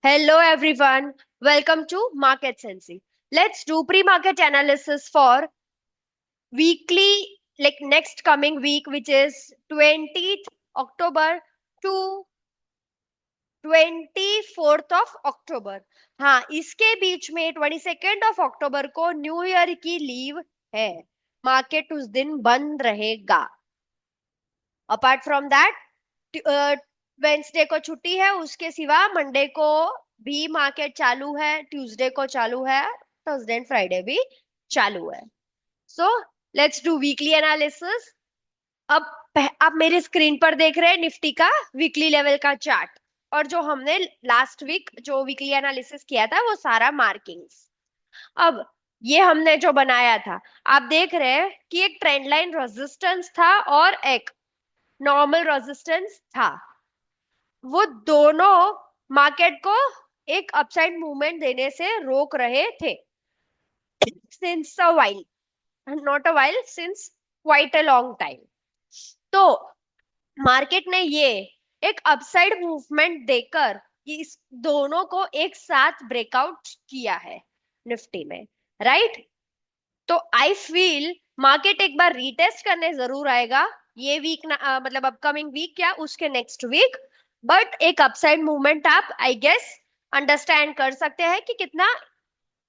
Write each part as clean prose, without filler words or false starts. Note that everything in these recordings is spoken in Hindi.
Hello everyone, welcome to Market Sensei. Let's do pre-market analysis for weekly, like next coming week, which is 20th October to 24th of October. हाँ, इसके बीच में 22nd ऑफ अक्टूबर को न्यू ईयर की लीव है। मार्केट उस दिन बंद रहेगा। अपार्ट फ्रॉम दैट वेंसडे को छुट्टी है, उसके सिवा मंडे को भी मार्केट चालू है, ट्यूसडे को चालू है, थर्सडे एंड फ्राइडे भी चालू है। So let's do weekly analysis. अब आप मेरे स्क्रीन पर देख रहे हैं निफ्टी का वीकली लेवल का चार्ट, और जो हमने लास्ट वीक जो वीकली एनालिसिस किया था वो सारा मार्किंग्स। अब ये हमने जो बनाया था, आप देख रहे हैं कि एक ट्रेंड लाइन रेजिस्टेंस था और एक नॉर्मल रेजिस्टेंस था। वो दोनों मार्केट को एक अपसाइड मूवमेंट देने से रोक रहे थे since a while, not a while, since quite a long time. तो मार्केट ने ये एक अपसाइड मूवमेंट देकर इस दोनों को एक साथ ब्रेकआउट किया है निफ्टी में, राइट। तो आई फील मार्केट एक बार रीटेस्ट करने जरूर आएगा ये वीक, मतलब अपकमिंग वीक या उसके नेक्स्ट वीक। बट एक अपसाइड मूवमेंट आप आई गेस अंडरस्टैंड कर सकते हैं कि कितना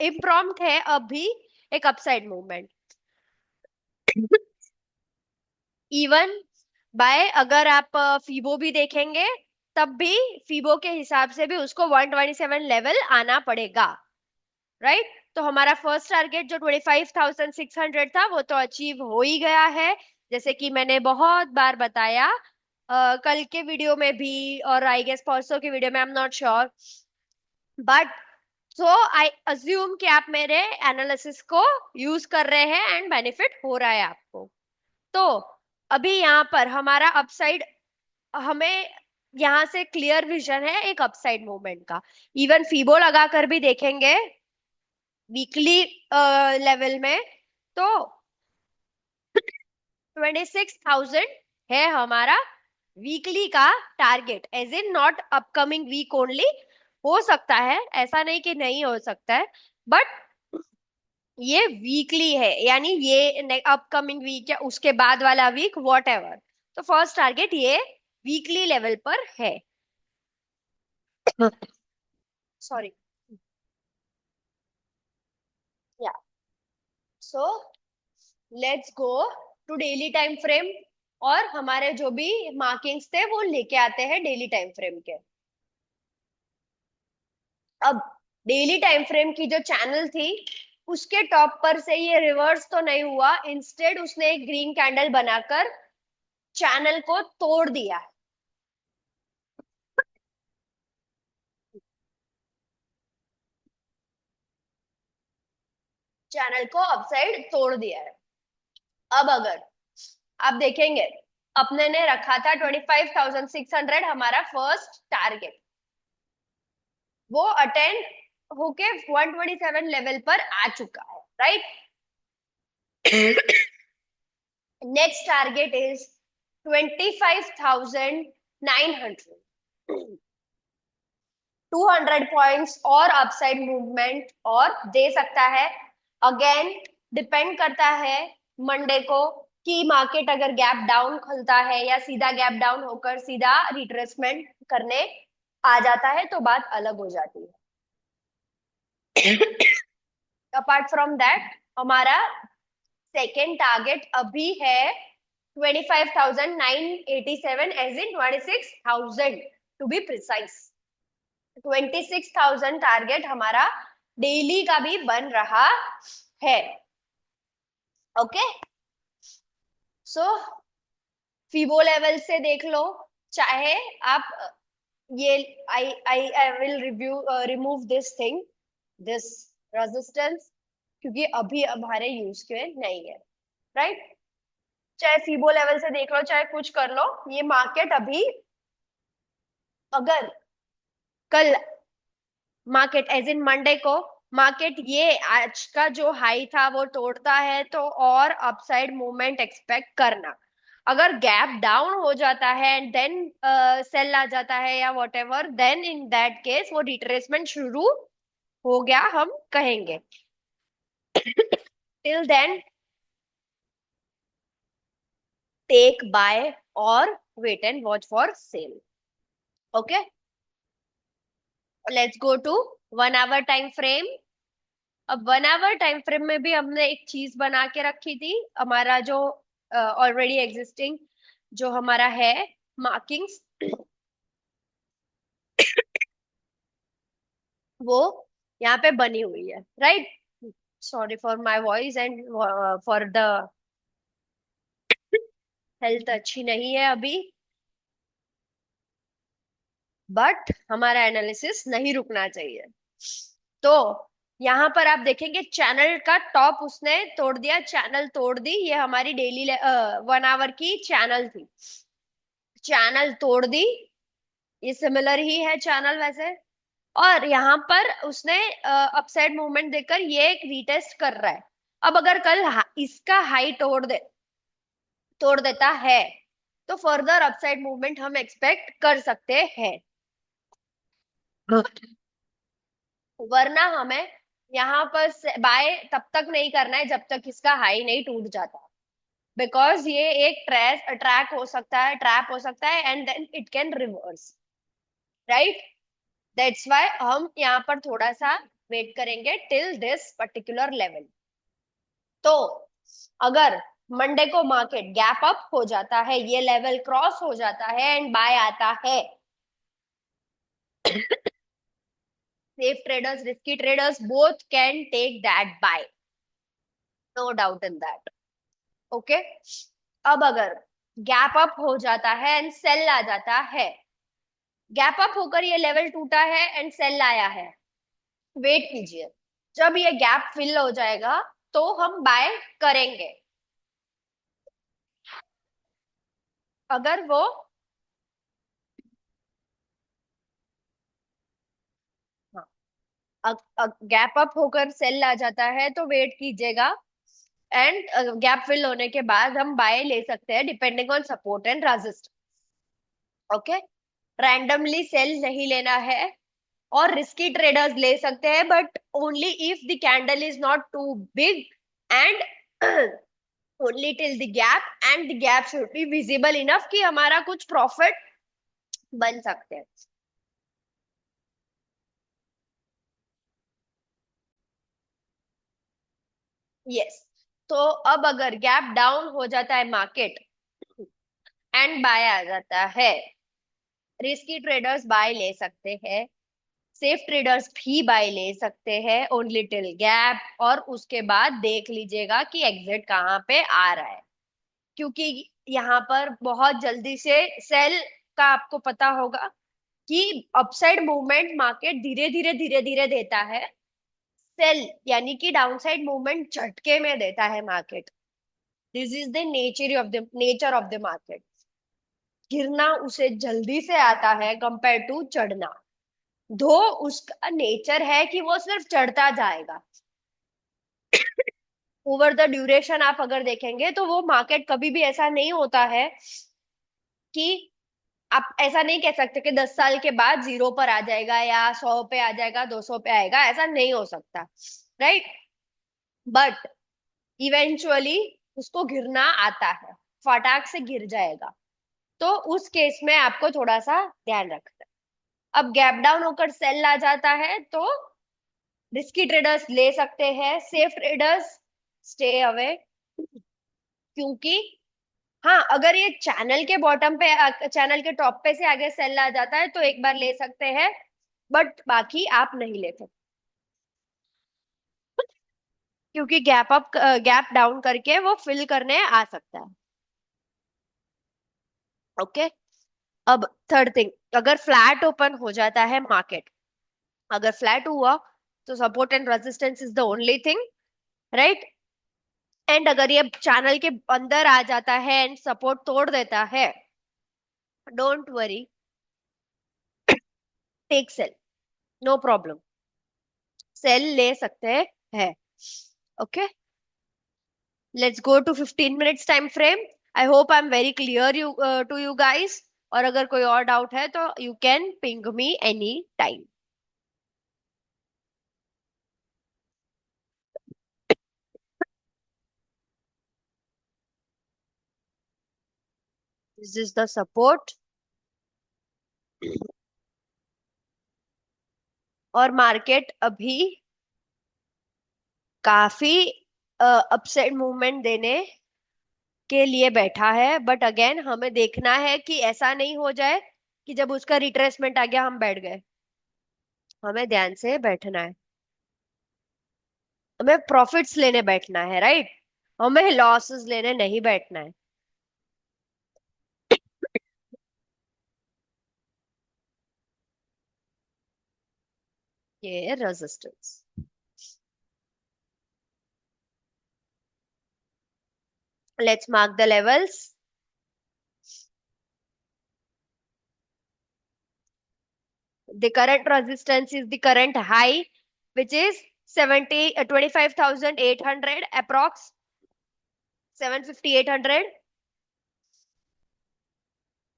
इम्प्रॉम्प्ट है अभी एक अपसाइड मूवमेंट। इवन बाय अगर आप फीबो भी देखेंगे, तब भी फीबो के हिसाब से भी उसको 127 लेवल आना पड़ेगा, राइट। तो हमारा फर्स्ट टारगेट जो 25,600 था वो तो अचीव हो ही गया है, जैसे कि मैंने बहुत बार बताया, कल के वीडियो में भी और आई गेस परसों के वीडियो में, I am not sure. But so I assume कि आप मेरे एनालिसिस को यूज कर रहे हैं एंड बेनिफिट हो रहा है आपको। तो अभी यहाँ पर हमारा अपसाइड, हमें यहाँ से क्लियर विजन है एक अपसाइड मूवमेंट का। इवन फीबो लगाकर भी देखेंगे वीकली लेवल में, तो 26,000 है हमारा वीकली का target, as in not upcoming week only. हो सकता है, ऐसा नहीं कि नहीं हो सकता है, बट ये वीकली है, यानी ये अपकमिंग वीक या उसके बाद वाला वीक वॉट एवर। तो फर्स्ट टारगेट ये वीकली लेवल पर है। सॉरी, या so let's go to daily time frame, और हमारे जो भी मार्किंग्स थे वो लेके आते हैं डेली टाइम फ्रेम के। अब डेली टाइम फ्रेम की जो चैनल थी उसके टॉप पर से ये रिवर्स तो नहीं हुआ, इंस्टेड उसने एक ग्रीन कैंडल बनाकर चैनल को तोड़ दिया। चैनल को अपसाइड तोड़ दिया है। अब अगर आप देखेंगे, अपने ने रखा था 25,600 हमारा फर्स्ट टारगेट, वो अटेंड होके 127 लेवल पर आ चुका है, right. Next target is 25,900। 200 points और अपसाइड मूवमेंट और दे सकता है। अगेन डिपेंड करता है मंडे को कि मार्केट अगर गैप डाउन खुलता है या सीधा गैप डाउन होकर सीधा रिट्रेसमेंट करने आ जाता है तो बात अलग हो जाती है। अपार्ट फ्रॉम दैट हमारा सेकेंड टारगेट अभी है 25,987, as in 26,000 to be precise. 26,000 target हमारा डेली का भी बन रहा है। ओके, सो फीबो लेवल से देख लो, चाहे आप ये I I I will review remove this thing, this resistance, क्योंकि अभी हमारे यूज के नहीं है, राइट। चाहे फीबो लेवल से देख लो चाहे कुछ कर लो, ये मार्केट अभी, अगर कल मार्केट एज इन मंडे को मार्केट ये आज का जो हाई था वो तोड़ता है तो और अपसाइड मूवमेंट एक्सपेक्ट करना। अगर गैप डाउन हो जाता है एंड देन सेल आ जाता है या whatever, then in that case वो रिट्रेसमेंट शुरू हो गया हम कहेंगे। टिल देन टेक बाय और wait and watch for sell. Okay, let's go to 1 hour time frame. अब 1 आवर टाइम फ्रेम में भी हमने एक चीज बना के रखी थी, हमारा जो ऑलरेडी एग्जिस्टिंग जो हमारा है मार्किंग्स, वो यहाँ पे बनी हुई है, right. Sorry for my voice and for the health अच्छी नहीं है अभी, बट हमारा एनालिसिस नहीं रुकना चाहिए। तो यहाँ पर आप देखेंगे चैनल का टॉप उसने तोड़ दिया, चैनल तोड़ दी, ये हमारी डेली 1 आवर की चैनल थी, चैनल तोड़ दी। ये सिमिलर ही है चैनल वैसे। और यहाँ पर उसने अपसाइड मूवमेंट देकर ये एक रीटेस्ट कर रहा है। अब अगर कल इसका हाई तोड़ देता है तो फर्दर अपसाइड मूवमेंट हम एक्सपेक्ट कर सकते हैं, वरना हमें यहाँ पर बाय तब तक नहीं करना है जब तक इसका हाई नहीं टूट जाता, बिकॉज ये एक ट्रैक हो सकता है, ट्रैप हो सकता है and then it can reverse, right. That's why हम यहाँ पर थोड़ा सा वेट करेंगे टिल दिस पर्टिकुलर लेवल। तो अगर मंडे को मार्केट गैप अप हो जाता है, ये लेवल क्रॉस हो जाता है एंड बाय आता है, safe traders risky traders both can take that buy, no doubt in that. Okay, अब अगर गैप अप हो जाता है एंड सेल आ जाता है, गैप अप होकर ये लेवल टूटा है एंड सेल आया है, वेट कीजिए, जब ये गैप फिल हो जाएगा तो हम बाय करेंगे। अगर वो गैप अप होकर सेल आ जाता है तो वेट कीजिएगा, एंड गैप फिल होने के बाद हम बाय ले सकते हैं depending on support and resistance. Okay, randomly sell नहीं लेना है, और रिस्की ट्रेडर्स ले सकते हैं but only if the candle is not too big and only till the gap, and the gap should be visible enough कि हमारा कुछ प्रॉफिट बन सकते हैं। यस, तो अब अगर गैप डाउन हो जाता है मार्केट एंड बाय आ जाता है, रिस्की ट्रेडर्स बाय ले सकते हैं, सेफ ट्रेडर्स भी बाय ले सकते हैं ओनली टिल गैप, और उसके बाद देख लीजिएगा कि एग्जिट कहाँ पे आ रहा है, क्योंकि यहाँ पर बहुत जल्दी से सेल का आपको पता होगा कि अपसाइड मूवमेंट मार्केट धीरे धीरे देता है, सेल यानी कि डाउनसाइड मूवमेंट झटके में देता है market. This is the nature of the market, गिरना उसे जल्दी से आता है कंपेयर टू चढ़ना, दो उसका नेचर है कि वो सिर्फ चढ़ता जाएगा। ओवर द ड्यूरेशन आप अगर देखेंगे तो वो मार्केट कभी भी ऐसा नहीं होता है कि आप ऐसा नहीं कह सकते कि 10 साल के बाद जीरो पर आ जाएगा या 100 पे आ जाएगा, 200 पे आएगा, ऐसा नहीं हो सकता, राइट। बट इवेंचुअली उसको गिरना आता है, फटाक से गिर जाएगा, तो उस केस में आपको थोड़ा सा ध्यान रखना है। अब गैप डाउन होकर सेल आ जाता है तो रिस्की ट्रेडर्स ले सकते हैं, सेफ ट्रेडर्स स्टे अवे, क्योंकि हाँ अगर ये चैनल के बॉटम पे, चैनल के टॉप पे से आगे सेल आ जाता है तो एक बार ले सकते हैं, बट बाकी आप नहीं ले सकते, क्योंकि गैप डाउन करके वो फिल करने आ सकता है। ओके, अब थर्ड थिंग, अगर फ्लैट ओपन हो जाता है मार्केट, अगर फ्लैट हुआ तो support and resistance is the only thing, right. And अगर ये चैनल के अंदर आ जाता है एंड सपोर्ट तोड़ देता है, don't worry, take sell, no problem, sell ले सकते हैं। Okay, let's go to 15 minutes time frame. I hope I am very clear you to you guys. और अगर कोई और डाउट है तो you can ping me any time. This is the support. और मार्केट अभी काफी अपसाइड मूवमेंट देने के लिए बैठा है, बट अगेन हमें देखना है कि ऐसा नहीं हो जाए कि जब उसका रिट्रेसमेंट आ गया हम बैठ गए। हमें ध्यान से बैठना है। हमें प्रॉफिट्स लेने बैठना है, राइट। हमें लॉसेस लेने नहीं बैठना है। ये resistance. Let's mark the levels. The current resistance is the current high, which is 25,800 approx, 750,800.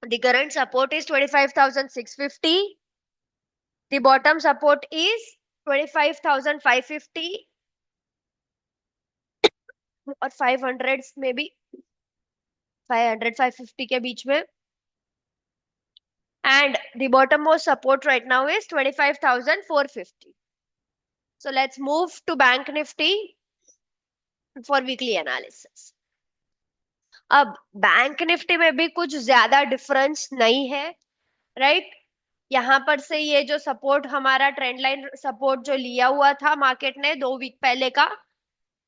The current support is 25,650. The bottom support is 25,550 और 500 में भी 500 550 के बीच में। And the bottommost support right now is 25,450. So let's move to Bank Nifty for weekly analysis. अब बैंक निफ्टी में भी कुछ ज्यादा डिफरेंस नहीं है, राइट। यहां पर से ये जो सपोर्ट हमारा ट्रेंड लाइन सपोर्ट जो लिया हुआ था मार्केट ने 2 वीक पहले का,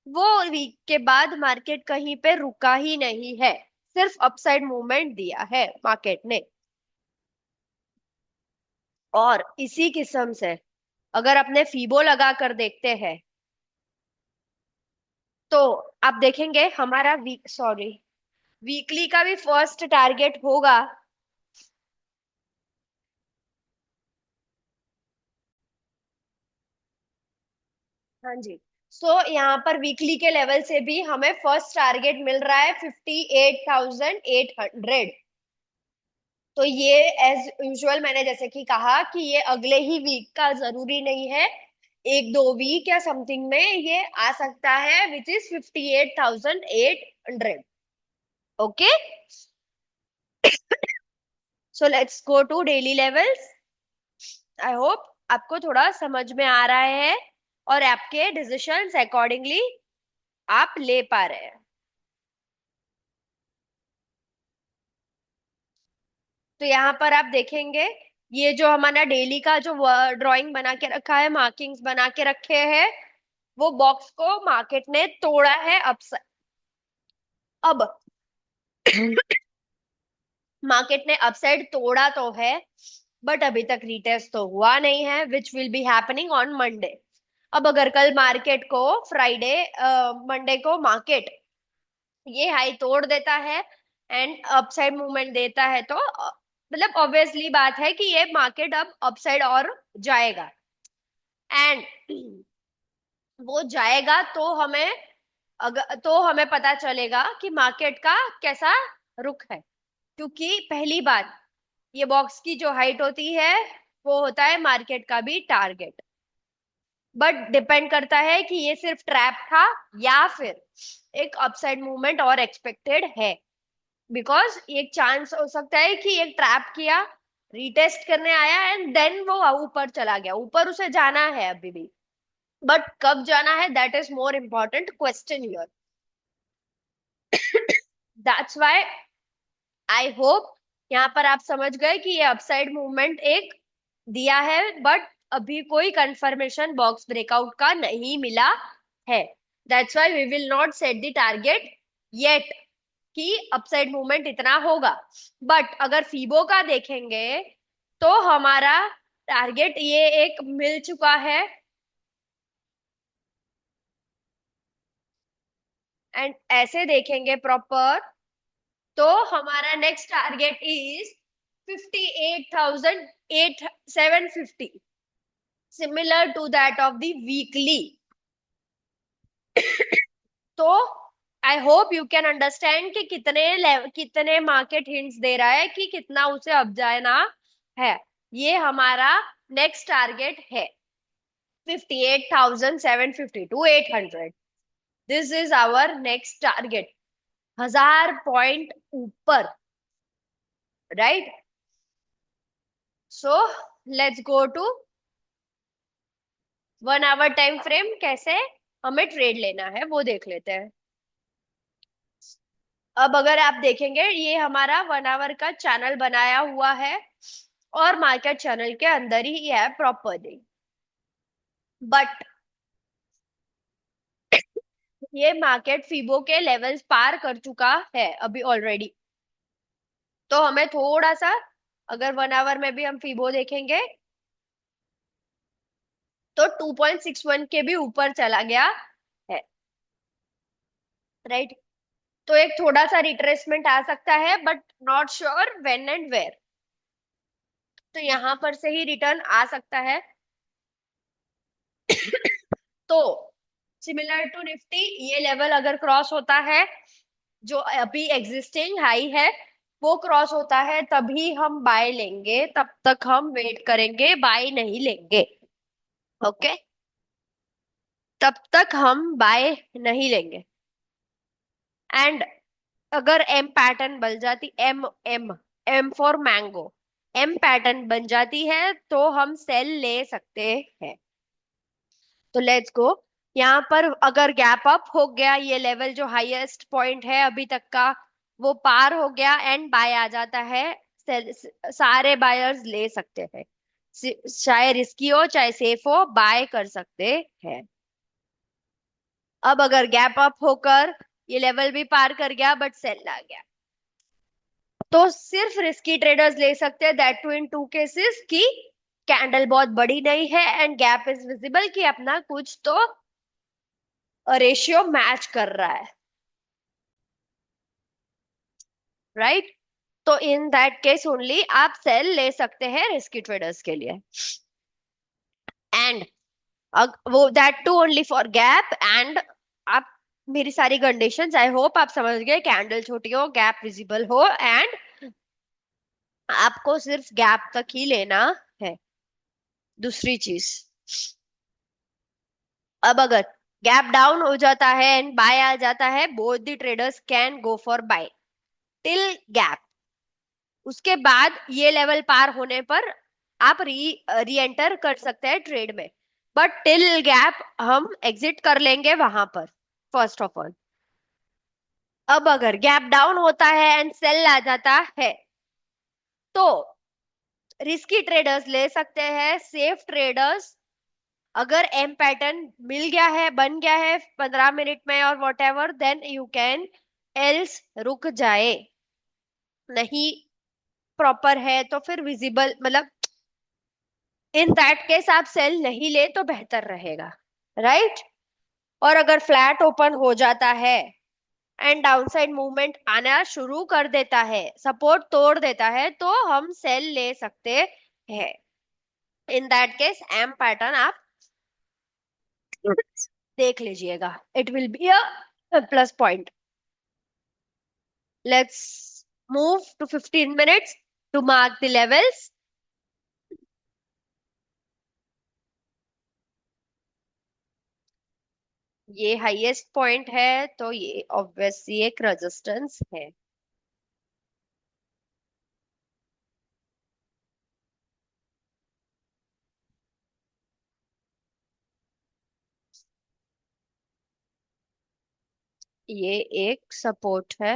वो वीक के बाद मार्केट कहीं पे रुका ही नहीं है, सिर्फ अपसाइड मूवमेंट दिया है मार्केट ने। और इसी किस्म से अगर अपने फीबो लगा कर देखते हैं तो आप देखेंगे हमारा वीकली का भी फर्स्ट टारगेट होगा। हाँ जी। यहाँ पर वीकली के लेवल से भी हमें फर्स्ट टारगेट मिल रहा है 58,800। तो ये एज यूजुअल मैंने जैसे कि कहा कि ये अगले ही वीक का जरूरी नहीं है, 1-2 वीक या समथिंग में ये आ सकता है, which is 58,800। Okay. So let's go to daily levels. I hope आपको थोड़ा समझ में आ रहा है और आपके डिसीजंस अकॉर्डिंगली आप ले पा रहे हैं। तो यहाँ पर आप देखेंगे ये जो हमारा डेली का जो ड्राइंग बना के रखा है, मार्किंग्स बना के रखे हैं, वो बॉक्स को मार्केट ने तोड़ा है अब मार्केट ने अपसाइड तोड़ा तो है, बट अभी तक रिटेस्ट तो हुआ नहीं है, which will be happening on Monday. अब अगर कल मार्केट को फ्राइडे मंडे को मार्केट ये हाई तोड़ देता है एंड अपसाइड मूवमेंट देता है तो मतलब ऑब्वियसली बात है कि ये मार्केट अब अपसाइड और जाएगा। एंड वो जाएगा तो हमें पता चलेगा कि मार्केट का कैसा रुख है। क्योंकि पहली बात, ये बॉक्स की जो हाइट होती है वो होता है मार्केट का भी टारगेट, बट डिपेंड करता है कि ये सिर्फ ट्रैप था या फिर एक अपसाइड मूवमेंट और एक्सपेक्टेड है। बिकॉज एक चांस हो सकता है कि एक ट्रैप किया, रीटेस्ट करने आया एंड देन वो ऊपर चला गया, ऊपर उसे जाना है अभी भी, बट कब जाना है that is more important question here. That's why I hope यहाँ पर आप समझ गए कि ये अपसाइड मूवमेंट एक दिया है, बट अभी कोई कंफर्मेशन बॉक्स ब्रेकआउट का नहीं मिला है। That's why we will not set the target yet कि अपसाइड मूवमेंट इतना होगा। बट अगर फीबो का देखेंगे तो हमारा टारगेट ये एक मिल चुका है एंड ऐसे देखेंगे प्रॉपर तो हमारा next target is 58,750, similar to that of the weekly. तो I hope you can understand कि कितने मार्केट हिंट्स दे रहा है कि कितना उसे अब जाना है। ये हमारा नेक्स्ट टारगेट है 58,750 to 800। This is our next target, 1,000 point ऊपर, right. So let's go to 1 hour time frame, कैसे हमें ट्रेड लेना है वो देख लेते हैं। अब अगर आप देखेंगे ये हमारा 1 आवर का चैनल बनाया हुआ है और मार्केट चैनल के अंदर ही है प्रॉपरली, बट ये मार्केट फिबो के लेवल्स पार कर चुका है अभी ऑलरेडी। तो हमें थोड़ा सा, अगर 1 आवर में भी हम फिबो देखेंगे तो 2.61 के भी ऊपर चला गया है, राइट। तो एक थोड़ा सा रिट्रेसमेंट आ सकता है, but not sure when and where. तो यहां पर से ही रिटर्न आ सकता है। तो सिमिलर टू निफ्टी, ये लेवल अगर क्रॉस होता है, जो अभी एग्जिस्टिंग हाई है, वो क्रॉस होता है तभी हम बाय लेंगे, तब तक हम वेट करेंगे, बाय नहीं लेंगे। ओके, तब तक हम बाय नहीं लेंगे। एंड अगर एम पैटर्न बन जाती, M M M for mango, M pattern बन जाती है तो हम सेल ले सकते हैं। तो लेट्स गो, यहाँ पर अगर गैप अप हो गया, ये लेवल जो हाईएस्ट पॉइंट है अभी तक का वो पार हो गया एंड बाय आ जाता है, सारे बायर्स ले सकते हैं। चाहे रिस्की हो चाहे सेफ हो, बाय कर सकते हैं। अब अगर गैप अप होकर ये लेवल भी पार कर गया बट सेल आ गया, तो सिर्फ रिस्की ट्रेडर्स ले सकते हैं, that too in two cases कि कैंडल बहुत बड़ी नहीं है एंड गैप इज विजिबल, कि अपना कुछ तो रेशियो मैच कर रहा है, राइट। तो इन दैट केस ओनली आप सेल ले सकते हैं रिस्की ट्रेडर्स के लिए। एंड वो that too only for gap. And आप, मेरी सारी कंडीशंस आई होप आप समझ गए, कैंडल छोटी हो, गैप विजिबल हो, एंड आपको सिर्फ गैप तक ही लेना है। दूसरी चीज, अब अगर गैप डाउन हो जाता है एंड बाय आ जाता है, both the traders can go for buy till gap. उसके बाद ये लेवल पार होने पर आप री एंटर कर सकते हैं ट्रेड में, बट टिल गैप हम एग्जिट कर लेंगे वहां पर, फर्स्ट ऑफ ऑल। अब अगर गैप डाउन होता है एंड सेल आ जाता है, तो रिस्की ट्रेडर्स ले सकते हैं, सेफ ट्रेडर्स अगर एम पैटर्न मिल गया है, बन गया है 15 मिनट में और whatever, then you can, else रुक जाए। नहीं प्रॉपर है तो फिर विजिबल, मतलब इन दैट केस आप सेल नहीं ले तो बेहतर रहेगा, राइट। और अगर फ्लैट ओपन हो जाता है एंड डाउनसाइड मूवमेंट आना शुरू कर देता है, सपोर्ट तोड़ देता है, तो हम सेल ले सकते हैं। In that case M pattern आप देख लीजिएगा, it will be a plus point. Let's move to 15 minutes to mark the levels. ये हाईएस्ट पॉइंट है तो ये ऑब्वियसली एक रेजिस्टेंस है। ये एक सपोर्ट है,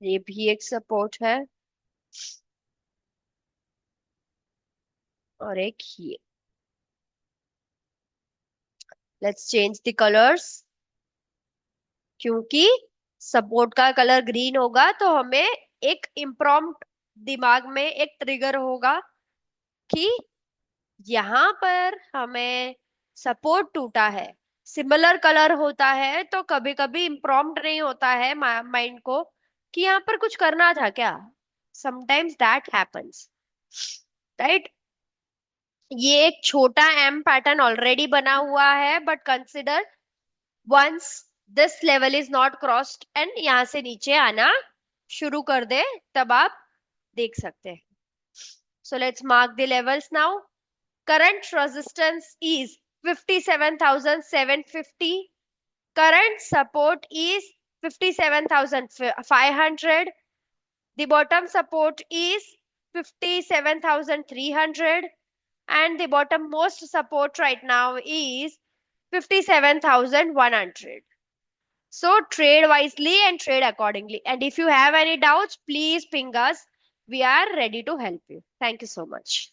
ये भी एक सपोर्ट है, और एक ये। लेट्स चेंज द कलर्स, क्योंकि सपोर्ट का कलर ग्रीन होगा तो हमें एक इम्प्रॉम्प्ट दिमाग में एक ट्रिगर होगा कि यहाँ पर हमें सपोर्ट टूटा है। सिमिलर कलर होता है तो कभी कभी इम्प्रॉम्प्ट नहीं होता है माइंड को कि यहाँ पर कुछ करना था क्या, समटाइम्स दैट हैपेंस। राइट। ये एक छोटा एम पैटर्न ऑलरेडी बना हुआ है, but consider once this level is not crossed and यहां से नीचे आना शुरू कर दे, तब आप देख सकते हैं। So let's mark the levels now. Current resistance is 57,750. Current support is 57,500. The bottom support is 57,300. And the bottom most support right now is 57,100. So trade wisely and trade accordingly. And if you have any doubts, please ping us. We are ready to help you. Thank you so much.